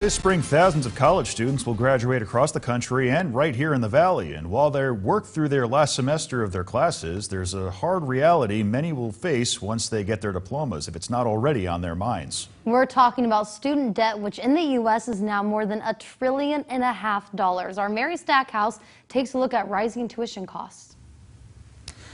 This spring, thousands of college students will graduate across the country and right here in the Valley. And while they work through their last semester of their classes, there's a hard reality many will face once they get their diplomas, if it's not already on their minds. We're talking about student debt, which in the U.S. is now more than $1.5 trillion. Our Mary Stackhouse takes a look at rising tuition costs.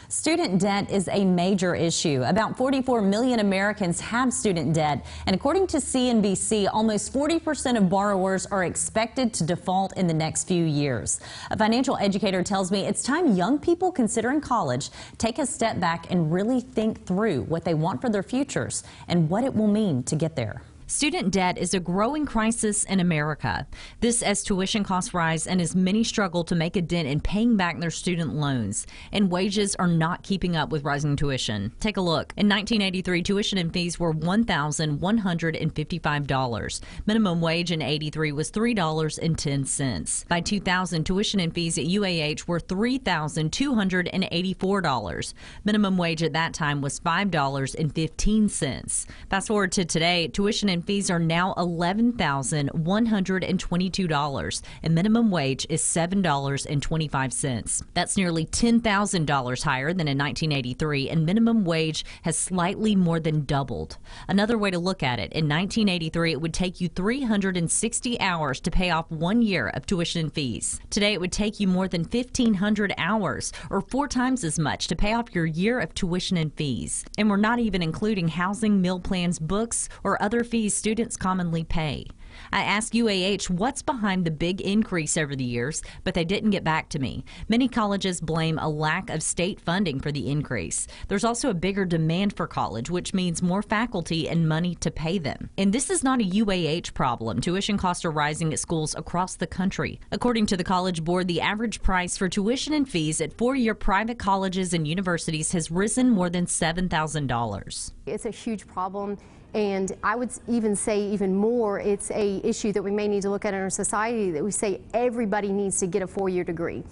Student debt is a major issue. About 44 million Americans have student debt, and according to CNBC, almost 40% of borrowers are expected to default in the next few years. A financial educator tells me it's time young people considering college take a step back and really think through what they want for their futures and what it will mean to get there. Student debt is a growing crisis in America. This as tuition costs rise and as many struggle to make a dent in paying back their student loans. And wages are not keeping up with rising tuition. Take a look. In 1983, tuition and fees were $1,155. Minimum wage in 83 was $3.10. By 2000, tuition and fees at UAH were $3,284. Minimum wage at that time was $5.15. Fast forward to today, tuition and fees are now $11,122, and minimum wage is $7.25. That's nearly $10,000 higher than in 1983, and minimum wage has slightly more than doubled. Another way to look at it, in 1983, it would take you 360 hours to pay off 1 year of tuition and fees. Today, it would take you more than 1,500 hours, or 4 times as much, to pay off your year of tuition and fees. And we're not even including housing, meal plans, books, or other fees students commonly pay. I asked UAH what's behind the big increase over the years, but they didn't get back to me. Many colleges blame a lack of state funding for the increase. There's also a bigger demand for college, which means more faculty and money to pay them. And this is not a UAH problem. Tuition costs are rising at schools across the country. According to the College Board, the average price for tuition and fees at 4-year private colleges and universities has risen more than $7,000. It's a huge problem. And I would even say even more, it's a issue that we may need to look at in our society, that we say everybody needs to get a 4-year degree.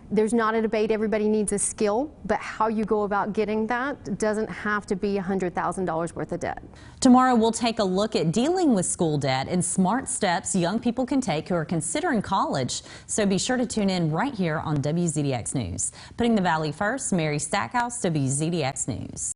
There's not a debate, everybody needs a skill, but how you go about getting that doesn't have to be $100,000 worth of debt. Tomorrow we'll take a look at dealing with school debt and smart steps young people can take who are considering college. So be sure to tune in right here on WZDX News. Putting the Valley first, Mary Stackhouse, WZDX News.